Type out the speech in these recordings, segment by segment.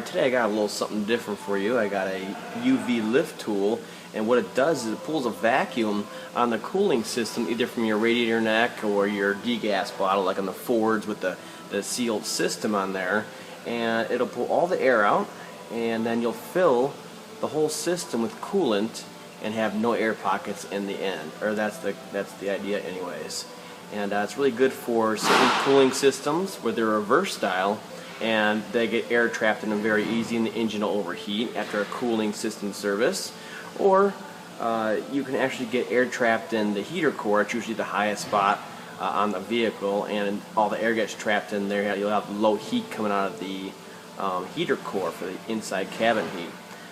today I got a little something different for you. I got a UV lift tool, and what it does is it pulls a vacuum on the cooling system, either from your radiator neck or your degas bottle, like on the Fords with the sealed system on there, and it'll pull all the air out, and then you'll fill the whole system with coolant and have no air pockets in the end, or that's the idea anyways. And it's really good for certain cooling systems where they're reverse style and they get air trapped in them very easy and the engine will overheat after a cooling system service. Or you can actually get air trapped in the heater core. It's usually the highest spot on the vehicle, and all the air gets trapped in there. You'll have low heat coming out of the heater core for the inside cabin heat.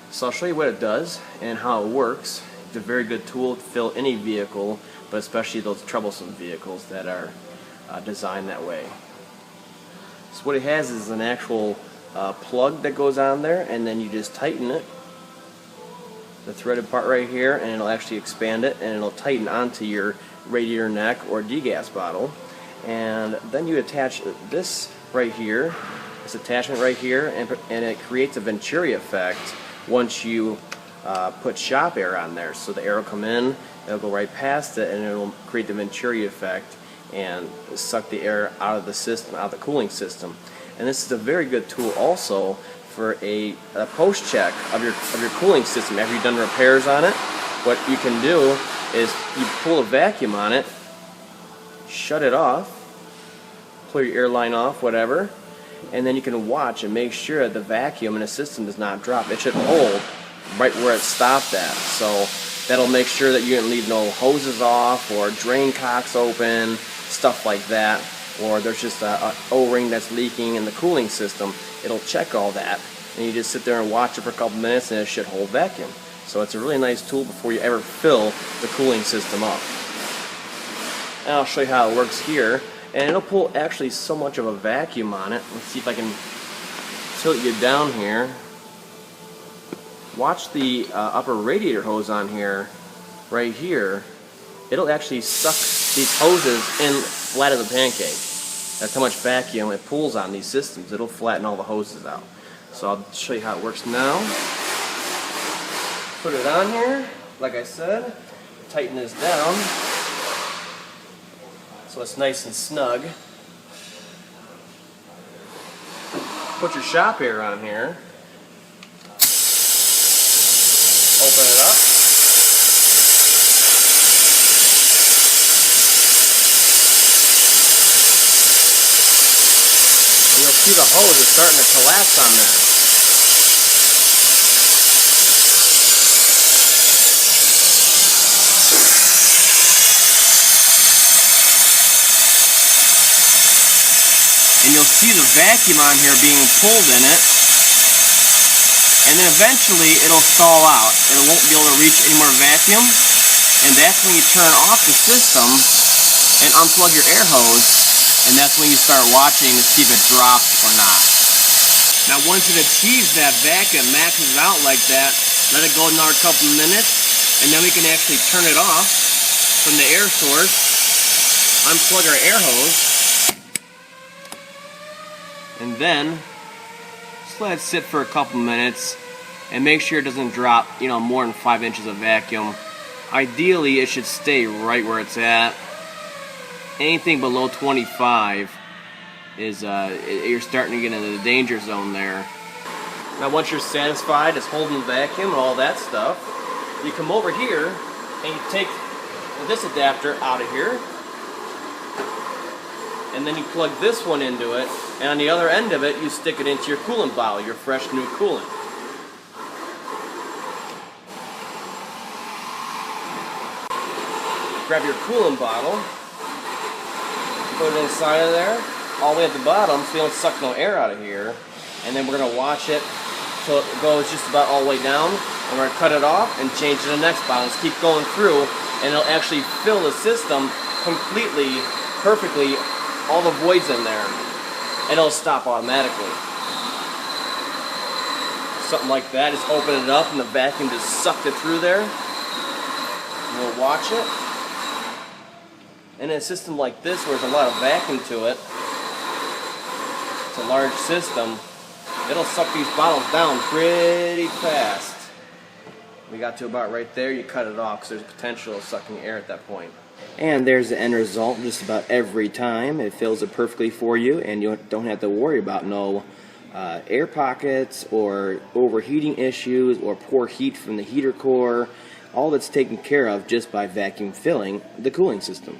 So I'll show you what it does and how it works. It's a very good tool to fill any vehicle, but especially those troublesome vehicles that are designed that way. So what it has is an actual plug that goes on there, and then you just tighten it, the threaded part right here, and it'll actually expand it, and it'll tighten onto your radiator neck or degas bottle. And then you attach this right here, this attachment right here, and it creates a Venturi effect once you put shop air on there. So the air will come in, it'll go right past it, and it'll create the Venturi effect and suck the air out of the system, out of the cooling system. And this is a very good tool also for a post check of your cooling system. After you've done repairs on it, what you can do is you pull a vacuum on it, shut it off, pull your air line off, whatever, and then you can watch and make sure the vacuum in the system does not drop. It should hold right where it stopped at. So that'll make sure that you didn't leave no hoses off or drain cocks open, stuff like that, or there's just a O-ring that's leaking in the cooling system. It'll check all that, and you just sit there and watch it for a couple minutes, and it should hold vacuum. So it's a really nice tool before you ever fill the cooling system up. And I'll show you how it works here, and it'll pull actually so much of a vacuum on it. Let's see if I can tilt you down here. Watch the upper radiator hose on here, right here. It'll actually suck these hoses in flat as a pancake. That's how much vacuum it pulls on these systems. It'll flatten all the hoses out. So I'll show you how it works now. Put it on here, like I said. Tighten this down so it's nice and snug. Put your shop air on here. Open it up. And you'll see the hose is starting to collapse on there. And you'll see the vacuum on here being pulled in it. And then eventually it'll stall out. It won't be able to reach any more vacuum. And that's when you turn off the system and unplug your air hose. And that's when you start watching to see if it drops or not. Now once it achieves that vacuum, maxes out like that, let it go another couple of minutes, and then we can actually turn it off from the air source, unplug our air hose, and then just let it sit for a couple minutes and make sure it doesn't drop, more than 5 inches of vacuum. Ideally, it should stay right where it's at. Anything below 25 is you're starting to get into the danger zone there. Now once you're satisfied it's holding vacuum and all that stuff, you come over here and you take this adapter out of here, and then you plug this one into it, and on the other end of it you stick it into your coolant bottle, your fresh new coolant. Grab your coolant bottle, put it inside of there, all the way at the bottom so you don't suck no air out of here, and then we're going to watch it till it goes just about all the way down, and we're going to cut it off and change to the next bottle. Just keep going through, and it'll actually fill the system completely, perfectly, all the voids in there, and it'll stop automatically. Something like that, just open it up and the vacuum just sucked it through there. And we'll watch it. And in a system like this where there's a lot of vacuum to it, it's a large system, it'll suck these bottles down pretty fast. We got to about right there, you cut it off because there's potential of sucking air at that point. And there's the end result just about every time. It fills it perfectly for you, and you don't have to worry about no air pockets or overheating issues or poor heat from the heater core. All that's taken care of just by vacuum filling the cooling system.